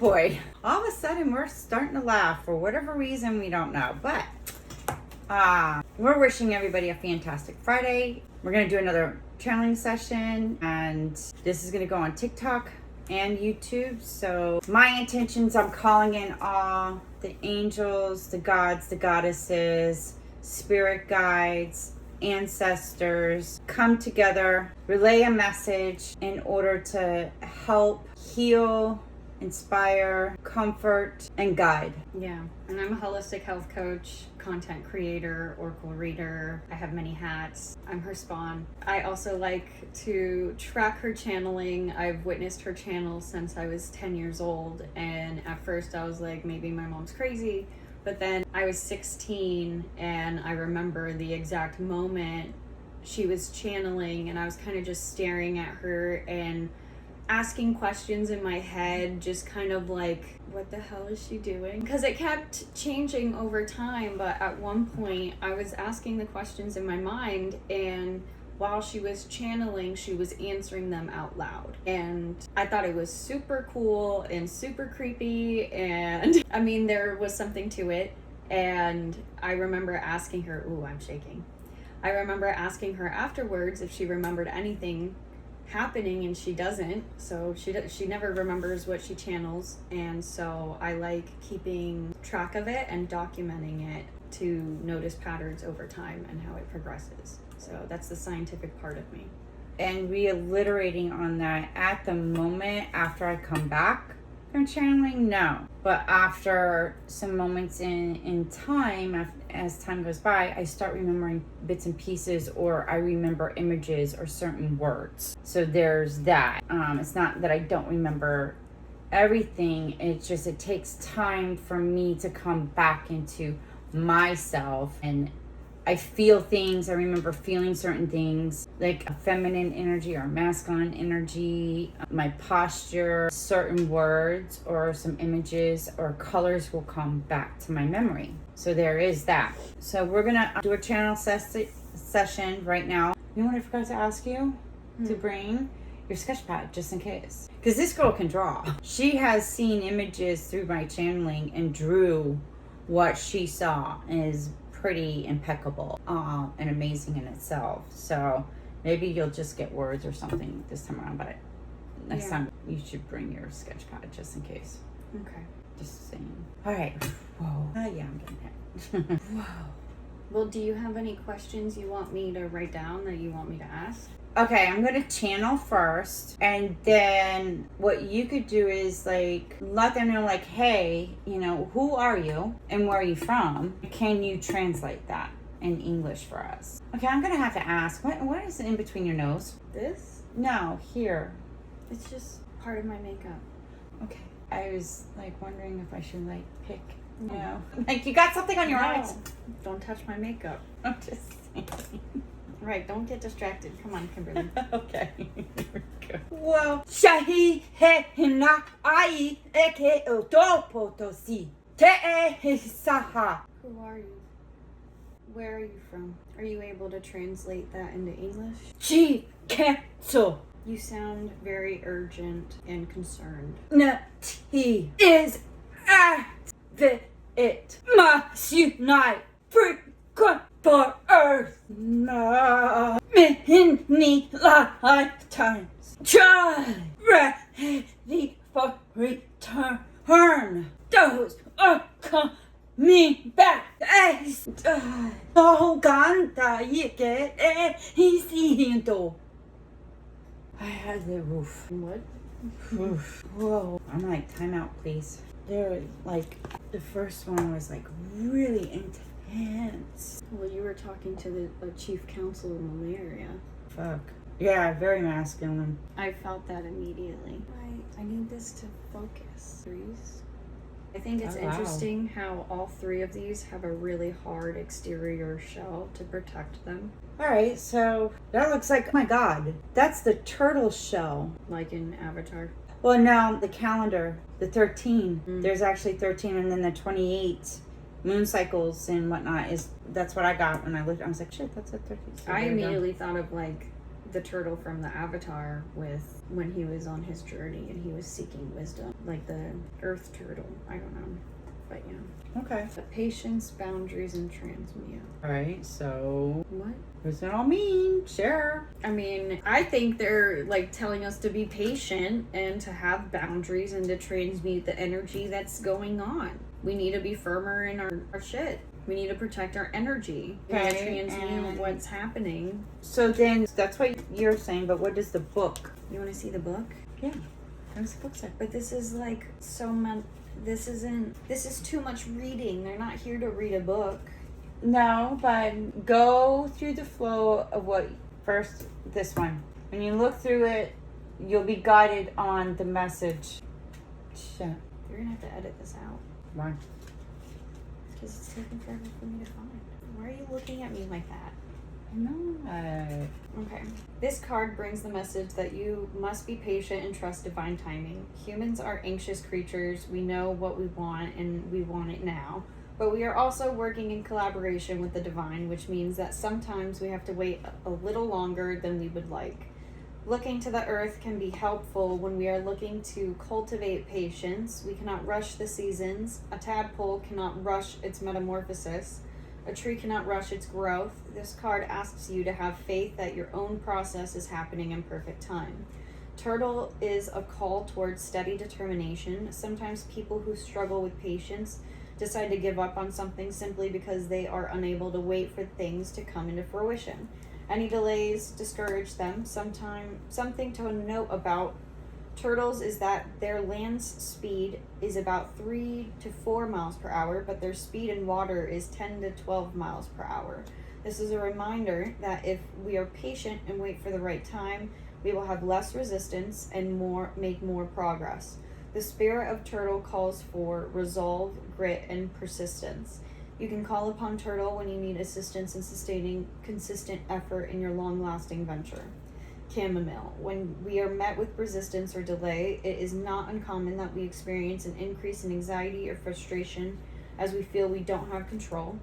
boy. All of a sudden, we're starting to laugh for whatever reason, we don't know. But we're wishing everybody a fantastic Friday. We're going to do another channeling session, and this is going to go on TikTok and YouTube. So my intentions, I'm calling in all the angels, the gods, the goddesses, spirit guides, ancestors, come together, relay a message in order to help heal, inspire, comfort, and guide. Yeah, and I'm a holistic health coach, content creator, oracle reader. I have many hats. I'm her spawn. I also like to track her channeling. I've witnessed her channel since I was 10 years old, and at first I was like, maybe my mom's crazy. But then I was 16 and I remember the exact moment she was channeling, and I was kind of just staring at her and asking questions in my head, just kind of like, what the hell is she doing? Because it kept changing over time, but at one point I was asking the questions in my mind, and while she was channeling, she was answering them out loud. And I thought it was super cool and super creepy. And I mean, there was something to it. And I remember asking her, ooh, I'm shaking. I remember asking her afterwards if she remembered anything happening, and she doesn't. So she never remembers what she channels. And so I like keeping track of it and documenting it to notice patterns over time and how it progresses. So that's the scientific part of me. And reiterating on that, at the moment after I come back from channeling, no. But after some moments in time, as time goes by, I start remembering bits and pieces, or I remember images or certain words. So there's that. It's not that I don't remember everything. It's just it takes time for me to come back into myself, and I feel things. I remember feeling certain things, like a feminine energy or masculine energy, my posture, certain words or some images or colors will come back to my memory. So there is that. So we're gonna do a channel session right now. You know what I forgot to ask you? To bring your sketch pad, just in case. Because this girl can draw. She has seen images through my channeling and drew what she saw, and is pretty impeccable and amazing in itself. So maybe you'll just get words or something this time around, but next time you should bring your sketch pad just in case. Okay. Just saying. All right. Whoa. Yeah, I'm getting it. Whoa. Well, do you have any questions you want me to write down that you want me to ask? Okay, I'm going to channel first, and then what you could do is like let them know, like, hey, you know, who are you and where are you from? Can you translate that in English for us? Okay, I'm going to have to ask, what is in between your nose? This? No, here. It's just part of my makeup. Okay. I was like wondering if I should like pick, you know, like you got something on your eyes. Don't touch my makeup. I'm just saying. Right, don't get distracted. Come on, Kimberly. Okay, here we go. Whoa. Shahi he na ai eke otopotosi te e saha. Who are you? Where are you from? Are you able to translate that into English? Chi ketsu You sound very urgent and concerned. na ti is at the it must unite frequent for Earth na many lifetimes. Try ready for return. Those are coming back. So canta y que siento. I had the roof. What? Whoa. I'm like, time out, please. They're like, the first one was like really intense. Well, you were talking to the chief council in Lemuria. Fuck. Yeah, very masculine. I felt that immediately. I need this to focus. I think it's interesting how all three of these have a really hard exterior shell to protect them. Alright, so that looks like, oh my god, that's the turtle shell. Like in Avatar. Well, now the calendar, the 13, there's actually 13, and then the 28 moon cycles and whatnot that's what I got when I looked. I was like, shit, that's a 13. So I immediately thought of like the turtle from the Avatar with when he was on his journey and he was seeking wisdom, like the earth turtle. I don't know, but yeah. Okay. But patience, boundaries, and transmute. All right. So What? what does it all mean? Share. I mean, I think they're like telling us to be patient and to have boundaries and to transmute the energy that's going on. We need to be firmer in our shit. We need to protect our energy and transmute what's happening. So then that's what you're saying, but what is the book? You want to see the book? Yeah. What does the book say? But this is like so much. This is too much reading. They're not here to read a book. No, but go through the flow of what first, this one. When you look through it, you'll be guided on the message. Shit. You're gonna have to edit this out. Why? Because it's taking forever for me to find. Why are you looking at me like that? No. Okay. This card brings the message that you must be patient and trust divine timing. Humans are anxious creatures. We know what we want and we want it now. But we are also working in collaboration with the divine, which means that sometimes we have to wait a little longer than we would like. Looking to the earth can be helpful when we are looking to cultivate patience. We cannot rush the seasons. A tadpole cannot rush its metamorphosis. A tree cannot rush its growth. This card asks you to have faith that your own process is happening in perfect time. Turtle is a call towards steady determination. Sometimes people who struggle with patience decide to give up on something simply because they are unable to wait for things to come into fruition. Any delays discourage them. Something to note about turtles is that their land speed is about 3 to 4 miles per hour, but their speed in water is 10 to 12 miles per hour. This is a reminder that if we are patient and wait for the right time, we will have less resistance and make more progress. The spirit of turtle calls for resolve, grit, and persistence. You can call upon turtle when you need assistance in sustaining consistent effort in your long-lasting venture. Chamomile. When we are met with resistance or delay, it is not uncommon that we experience an increase in anxiety or frustration as we feel we don't have control.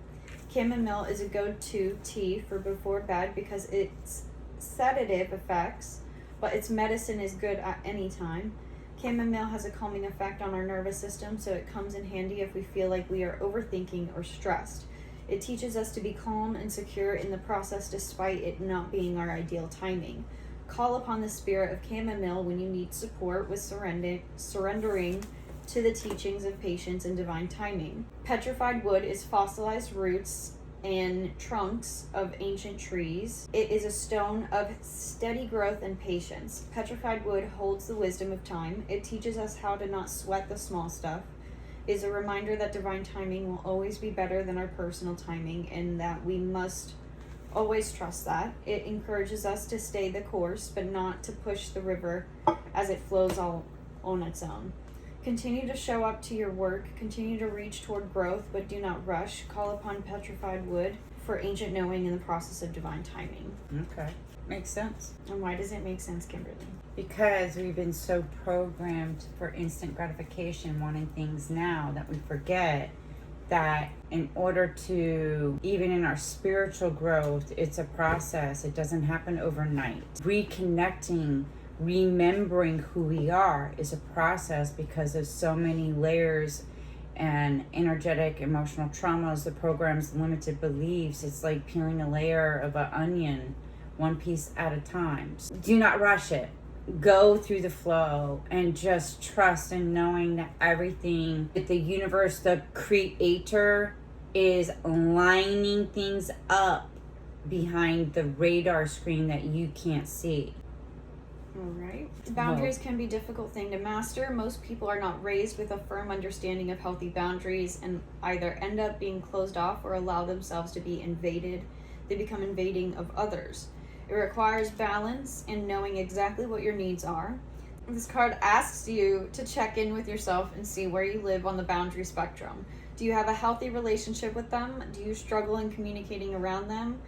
Chamomile is a go-to tea for before bed because its sedative effects, but its medicine is good at any time. Chamomile has a calming effect on our nervous system, so it comes in handy if we feel like we are overthinking or stressed. It teaches us to be calm and secure in the process despite it not being our ideal timing. Call upon the spirit of chamomile when you need support with surrendering to the teachings of patience and divine timing. Petrified wood is fossilized roots and trunks of ancient trees. It is a stone of steady growth and patience. Petrified wood holds the wisdom of time. It teaches us how to not sweat the small stuff. It is a reminder that divine timing will always be better than our personal timing and that we must always trust that. It encourages us to stay the course, but not to push the river as it flows all on its own. Continue to show up to your work. Continue to reach toward growth, but do not rush. Call upon petrified wood for ancient knowing in the process of divine timing. Okay. Makes sense. And why does it make sense, Kimberly? Because we've been so programmed for instant gratification, wanting things now, that we forget that in order to, even in our spiritual growth, it's a process. It doesn't happen overnight. Reconnecting, remembering who we are is a process because of so many layers and energetic emotional traumas, the programs, limited beliefs. It's like peeling a layer of an onion, one piece at a time. Do not rush it. Go through the flow and just trust in knowing that everything, that the universe, the creator, is lining things up behind the radar screen that you can't see. All right. Boundaries can be a difficult thing to master. Most people are not raised with a firm understanding of healthy boundaries and either end up being closed off or allow themselves to be invaded. They become invading of others. It requires balance and knowing exactly what your needs are. This card asks you to check in with yourself and see where you live on the boundary spectrum. Do you have a healthy relationship with them? Do you struggle in communicating around them?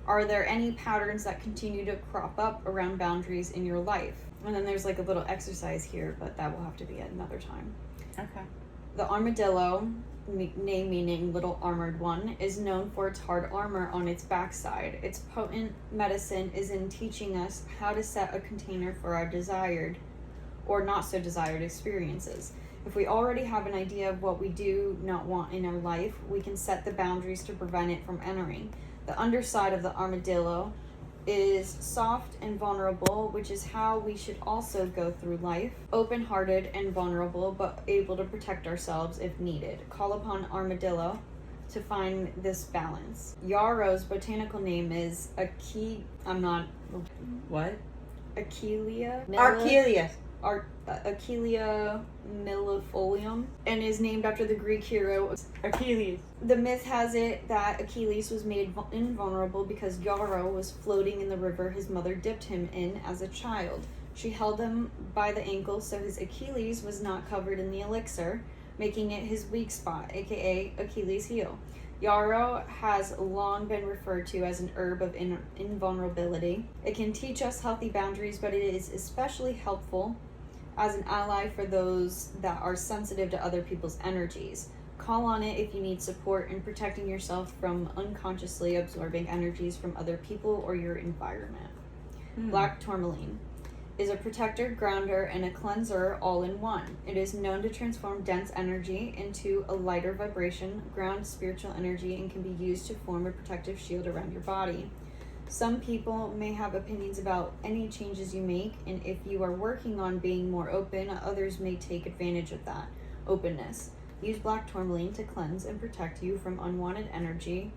Are there any patterns that continue to crop up around boundaries in your life? And then there's like a little exercise here, but that will have to be at another time. Okay. The armadillo, name meaning little armored one, is known for its hard armor on its backside. Its potent medicine is in teaching us how to set a container for our desired or not so desired experiences. If we already have an idea of what we do not want in our life, we can set the boundaries to prevent it from entering. The underside of the armadillo is soft and vulnerable, which is how we should also go through life, open-hearted and vulnerable, but able to protect ourselves if needed. Call upon armadillo to find this balance. Yarrow's botanical name is What? Achillea. Archelius. Achillea millefolium, and is named after the Greek hero Achilles. The myth has it that Achilles was made invulnerable because Yarrow was floating in the river his mother dipped him in as a child. She held him by the ankle so his Achilles was not covered in the elixir, making it his weak spot, aka Achilles' heel. Yarrow has long been referred to as an herb of invulnerability. It can teach us healthy boundaries, but it is especially helpful as an ally for those that are sensitive to other people's energies. Call on it if you need support in protecting yourself from unconsciously absorbing energies from other people or your environment. Black tourmaline is a protector, grounder, and a cleanser all in one. It is known to transform dense energy into a lighter vibration, ground spiritual energy, and can be used to form a protective shield around your body. Some people may have opinions about any changes you make, and if you are working on being more open, others may take advantage of that openness. Use black tourmaline to cleanse and protect you from unwanted energy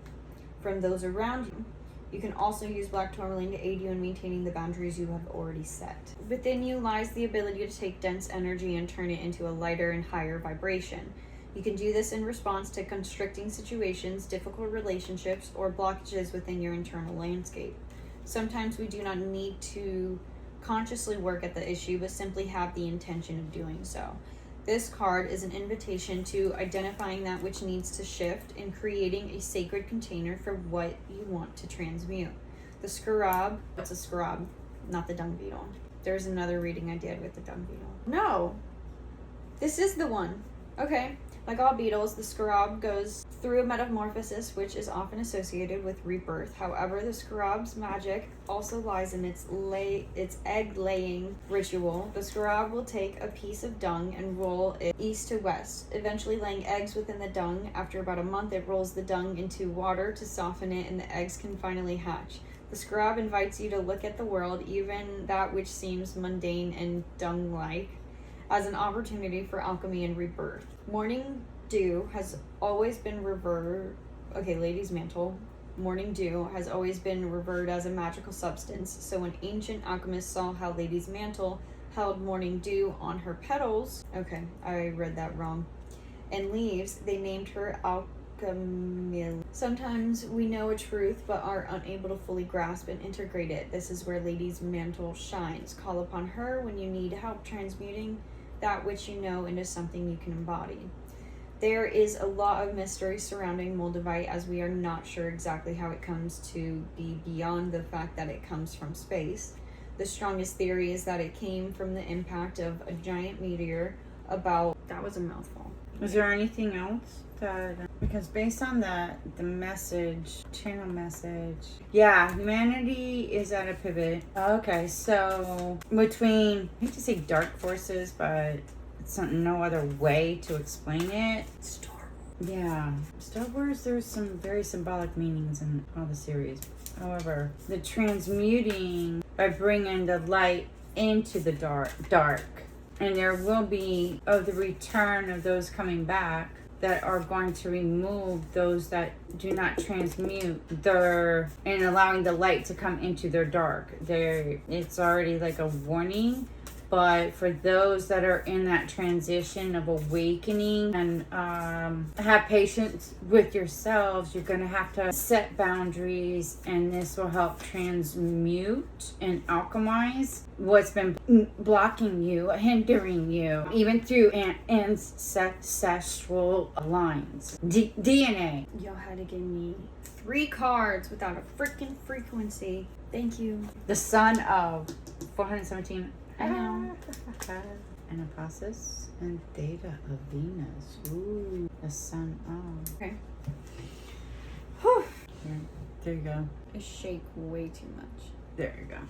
from those around you. You can also use black tourmaline to aid you in maintaining the boundaries you have already set. Within you lies the ability to take dense energy and turn it into a lighter and higher vibration. You can do this in response to constricting situations, difficult relationships, or blockages within your internal landscape. Sometimes we do not need to consciously work at the issue, but simply have the intention of doing so. This card is an invitation to identifying that which needs to shift and creating a sacred container for what you want to transmute. The scarab, it's a scarab, not the dung beetle. There's another reading I did with the dung beetle. No, this is the one. Okay. Like all beetles, the scarab goes through a metamorphosis, which is often associated with rebirth. However, the scarab's magic also lies in its egg-laying ritual. The scarab will take a piece of dung and roll it east to west, eventually laying eggs within the dung. After about a month, it rolls the dung into water to soften it, and the eggs can finally hatch. The scarab invites you to look at the world, even that which seems mundane and dung-like, as an opportunity for alchemy and rebirth. Morning dew has always been Lady's mantle. Morning dew has always been revered as a magical substance. So when ancient alchemists saw how Lady's mantle held morning dew on her petals, I read that wrong, and leaves, they named her alchemy. Sometimes we know a truth but are unable to fully grasp and integrate it. This is where Lady's mantle shines. Call upon her when you need help transmuting that which you know into something you can embody. There is a lot of mystery surrounding Moldavite, as we are not sure exactly how it comes to be beyond the fact that it comes from space. The strongest theory is that it came from the impact of a giant meteor that was a mouthful. Is there anything else because based on the channel message, humanity is at a pivot. Okay, so between, I hate to say dark forces, but it's no other way to explain it. Star Wars, there's some very symbolic meanings in all the series. However, the transmuting by bringing the light into the dark, and there will be the return of those coming back that are going to remove those that do not transmute and allowing the light to come into their dark. It's already like a warning, but for those that are in that transition of awakening and have patience with yourselves, you're going to have to set boundaries, and this will help transmute and alchemize what's been blocking you, hindering you, even through ancestral lines. DNA. Y'all had to give me 3 cards without a freaking frequency. Thank you. The son of 417. I know. and Apostles and Theta of Venus. Ooh, the sun. Oh. Okay. Whew. Here, there you go. I shake way too much. There you go.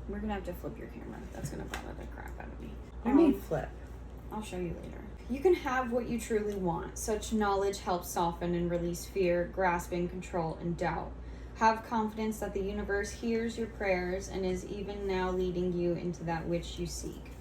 We're gonna have to flip your camera. That's gonna bother the crap out of me. I mean, flip. I'll show you later. You can have what you truly want. Such knowledge helps soften and release fear, grasping, control, and doubt. Have confidence that the universe hears your prayers and is even now leading you into that which you seek.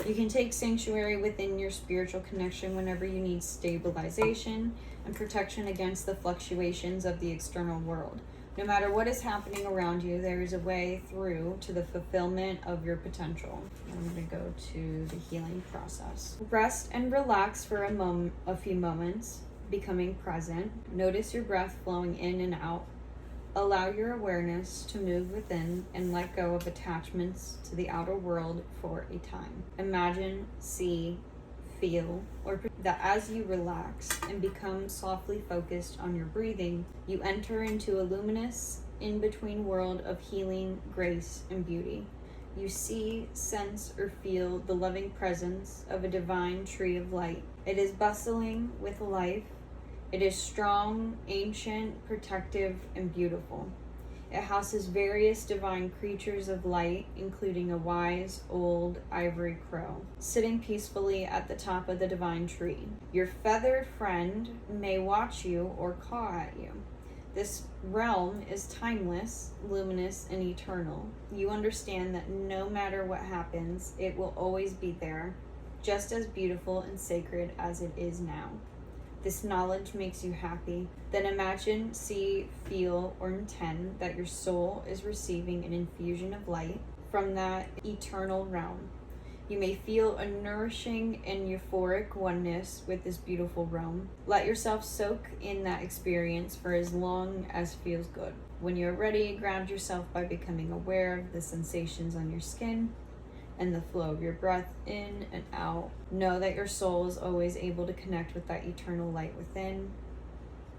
You can take sanctuary within your spiritual connection whenever you need stabilization and protection against the fluctuations of the external world. No matter what is happening around you, there is a way through to the fulfillment of your potential. I'm going to go to the healing process. Rest and relax for a few moments, becoming present. Notice your breath flowing in and out. Allow your awareness to move within and let go of attachments to the outer world for a time. Imagine, see, feel, or that as you relax and become softly focused on your breathing, you enter into a luminous, in-between world of healing, grace, and beauty. You see, sense, or feel the loving presence of a divine tree of light. It is bustling with life. It is strong, ancient, protective, and beautiful. It houses various divine creatures of light, including a wise, old ivory crow, sitting peacefully at the top of the divine tree. Your feathered friend may watch you or caw at you. This realm is timeless, luminous, and eternal. You understand that no matter what happens, it will always be there, just as beautiful and sacred as it is now. This knowledge makes you happy. Then imagine, see, feel, or intend that your soul is receiving an infusion of light from that eternal realm. You may feel a nourishing and euphoric oneness with this beautiful realm. Let yourself soak in that experience for as long as feels good. When you're ready, ground yourself by becoming aware of the sensations on your skin and the flow of your breath in and out. Know that your soul is always able to connect with that eternal light within.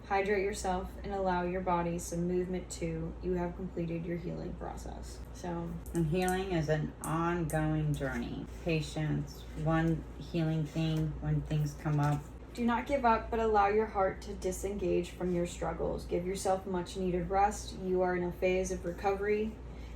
Hydrate yourself and allow your body some movement too. You have completed your healing process. And healing is an ongoing journey. Patience, one healing thing when things come up. Do not give up, but allow your heart to disengage from your struggles. Give yourself much needed rest. You are in a phase of recovery.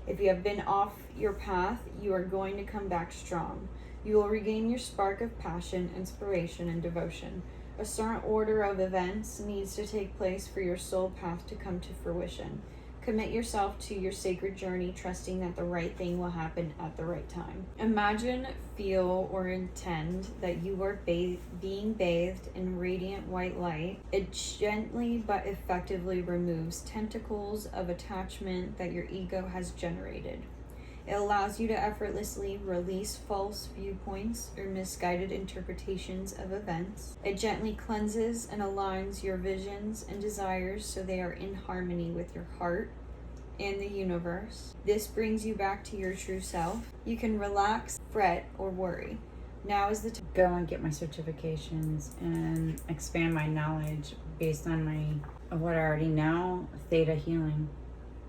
If you have been off your path, you are going to come back strong. You will regain your spark of passion, inspiration, and devotion. A certain order of events needs to take place for your soul path to come to fruition. Commit yourself to your sacred journey, trusting that the right thing will happen at the right time. Imagine, feel, or intend that you are being bathed in radiant white light. It gently but effectively removes tentacles of attachment that your ego has generated. It allows you to effortlessly release false viewpoints or misguided interpretations of events. It gently cleanses and aligns your visions and desires so they are in harmony with your heart and the universe. This brings you back to your true self. You can relax, fret, or worry. Now is the time. Go and get my certifications and expand my knowledge based on what I already know, theta healing.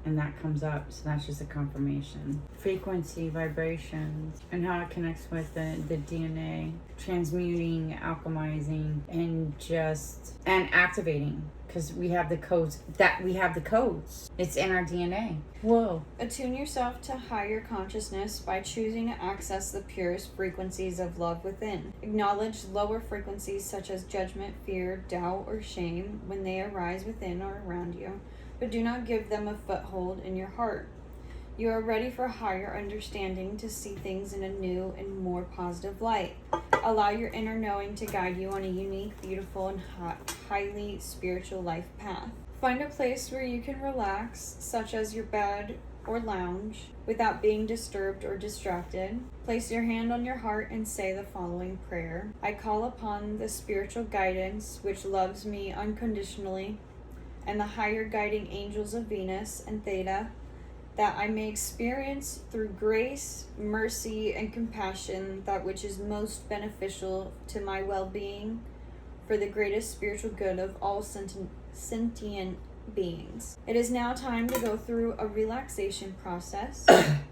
And that comes up, so that's just a confirmation. Frequency, vibrations, and how it connects with the DNA, transmuting, alchemizing, and activating, because we have the codes. It's in our DNA. Whoa. Attune yourself to higher consciousness by choosing to access the purest frequencies of love within. Acknowledge lower frequencies such as judgment, fear, doubt, or shame when they arise within or around you, but do not give them a foothold in your heart. You are ready for higher understanding to see things in a new and more positive light. Allow your inner knowing to guide you on a unique, beautiful, and highly spiritual life path. Find a place where you can relax, such as your bed or lounge, without being disturbed or distracted. Place your hand on your heart and say the following prayer. I call upon the spiritual guidance which loves me unconditionally, and the higher guiding angels of Venus and Theta, that I may experience through grace, mercy, and compassion that which is most beneficial to my well-being for the greatest spiritual good of all sentient beings. It is now time to go through a relaxation process.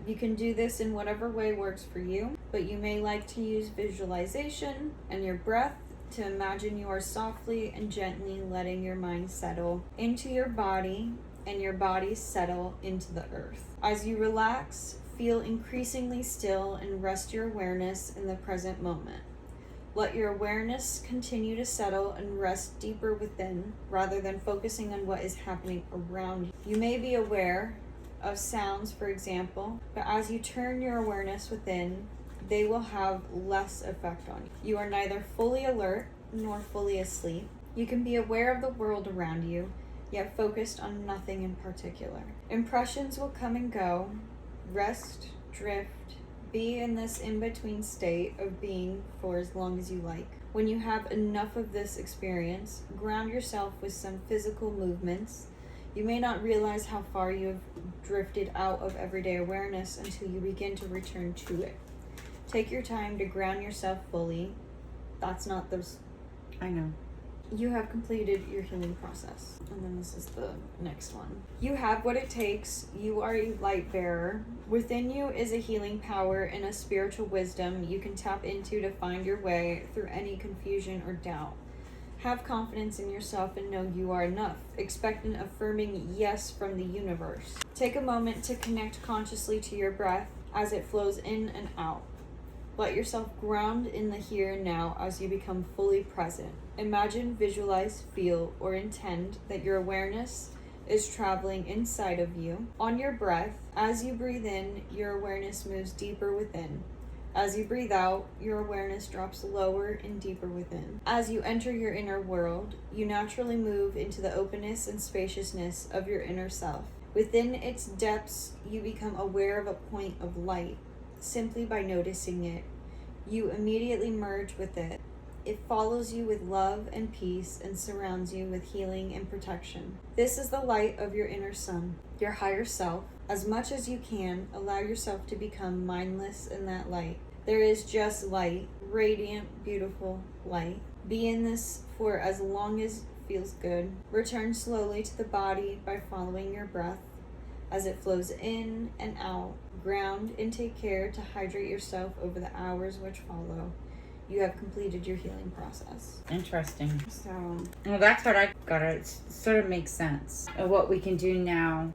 You can do this in whatever way works for you, but you may like to use visualization and your breath to imagine you are softly and gently letting your mind settle into your body and your body settle into the earth. As you relax, feel increasingly still and rest your awareness in the present moment. Let your awareness continue to settle and rest deeper within, rather than focusing on what is happening around you. You may be aware of sounds, for example, but as you turn your awareness within, they will have less effect on you. You are neither fully alert nor fully asleep. You can be aware of the world around you, yet focused on nothing in particular. Impressions will come and go. Rest, drift, be in this in-between state of being for as long as you like. When you have enough of this experience, ground yourself with some physical movements. You may not realize how far you have drifted out of everyday awareness until you begin to return to it. Take your time to ground yourself fully. That's not those. I know. You have completed your healing process. And then this is the next one. You have what it takes. You are a light bearer. Within you is a healing power and a spiritual wisdom you can tap into to find your way through any confusion or doubt. Have confidence in yourself and know you are enough. Expect an affirming yes from the universe. Take a moment to connect consciously to your breath as it flows in and out. Let yourself ground in the here and now as you become fully present. Imagine, visualize, feel, or intend that your awareness is traveling inside of you. On your breath, as you breathe in, your awareness moves deeper within. As you breathe out, your awareness drops lower and deeper within. As you enter your inner world, you naturally move into the openness and spaciousness of your inner self. Within its depths, you become aware of a point of light. Simply by noticing it, you immediately merge with it. It follows you with love and peace and surrounds you with healing and protection. This is the light of your inner sun, your higher self. As much as you can, allow yourself to become mindless in that light. There is just light, radiant, beautiful light. Be in this for as long as it feels good. Return slowly to the body by following your breath as it flows in and out. Ground and take care to hydrate yourself over the hours which follow. You have completed your healing process. Interesting. So, Well, that's what I got. It sort of makes sense. And what we can do now,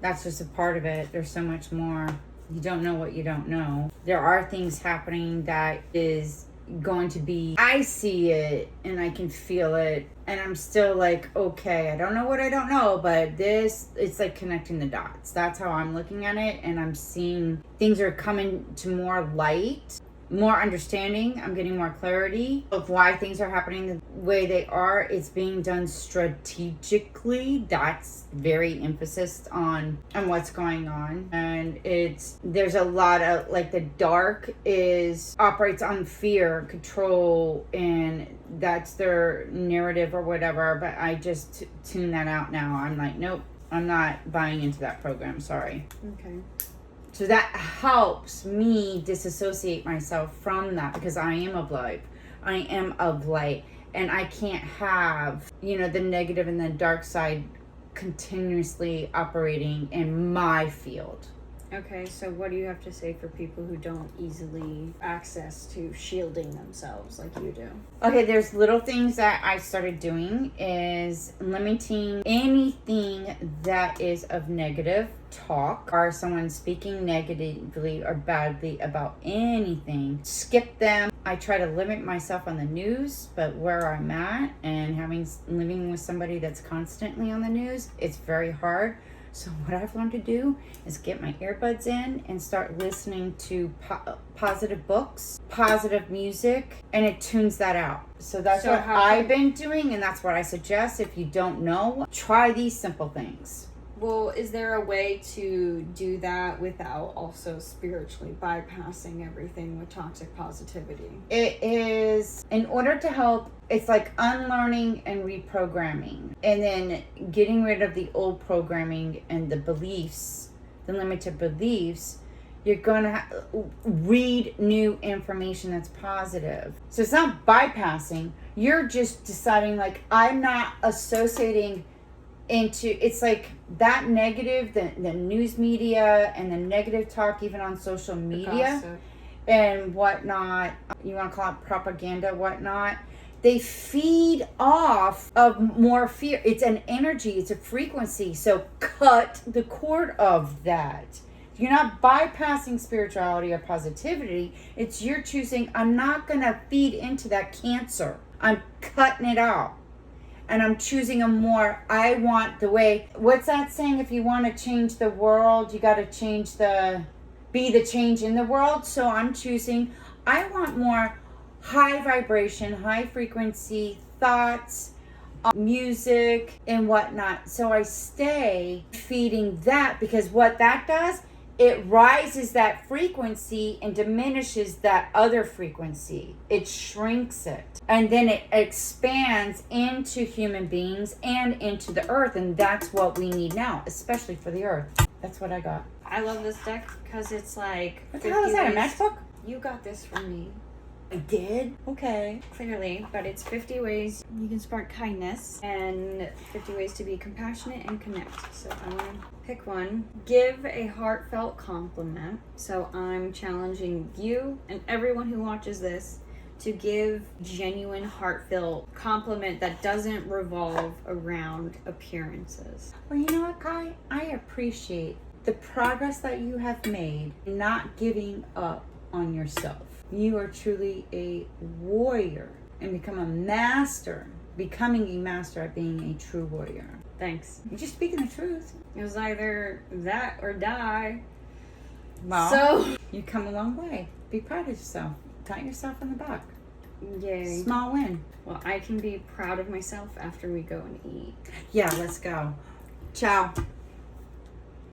that's just a part of it. There's so much more. You don't know what you don't know. There are things happening that is going to be, I see it and I can feel it. And I'm still like, okay, I don't know what I don't know, but this, it's like connecting the dots. That's how I'm looking at it. And I'm seeing things are coming to more light, more understanding. I'm getting more clarity of why things are happening the way they are. It's being done strategically. That's very emphasis on what's going on. And there's a lot of, like, the dark operates on fear, control, and that's their narrative or whatever. But I just tune that out now. I'm like, nope, I'm not buying into that program. Sorry. okay. So that helps me disassociate myself from that, because I am of light. I am of light. And I can't have, the negative and the dark side continuously operating in my field. Okay, so what do you have to say for people who don't easily access to shielding themselves like you do? Okay, there's little things that I started doing is limiting anything that is of negative talk or someone speaking negatively or badly about anything. Skip them. I try to limit myself on the news, but where I'm at and living with somebody that's constantly on the news, it's very hard. So what I've learned to do is get my earbuds in and start listening to positive books, positive music, and it tunes that out. So that's what I've been doing, and that's what I suggest. If you don't know, try these simple things. Well, is there a way to do that without also spiritually bypassing everything with toxic positivity? It is, in order to help, it's like unlearning and reprogramming, and then getting rid of the old programming and the beliefs, the limited beliefs. You're going to read new information that's positive. So it's not bypassing. You're just deciding, like, I'm not associating into, it's like that negative, the news media and the negative talk, even on social media and whatnot, you want to call it propaganda, whatnot, they feed off of more fear. It's an energy, it's a frequency. So cut the cord of that. You're not bypassing spirituality or positivity. It's you're choosing, I'm not going to feed into that cancer. I'm cutting it out. And I'm choosing a more, I want the way, what's that saying? If you want to change the world, you got to be the change in the world. So I'm choosing, I want more high vibration, high frequency thoughts, music and whatnot. So I stay feeding that, because what that does, it rises that frequency and diminishes that other frequency. It shrinks it. And then it expands into human beings and into the earth. And that's what we need now, especially for the earth. That's what I got. I love this deck because it's like... What the hell is that, a matchbook? You got this from me. I did? Okay. Clearly, but it's 50 ways you can spark kindness and 50 ways to be compassionate and connect. So I'm going to pick one. Give a heartfelt compliment. So I'm challenging you and everyone who watches this to give genuine, heartfelt compliment that doesn't revolve around appearances. Well, you know what, Kai? I appreciate the progress that you have made, not giving up on yourself. You are truly a warrior and becoming a master at being a true warrior. Thanks. You're just speaking the truth. It was either that or die. Well, so you come a long way. Be proud of yourself. Pat yourself on the back. Yay. Small win. Well, I can be proud of myself after we go and eat. Yeah, let's go. Ciao.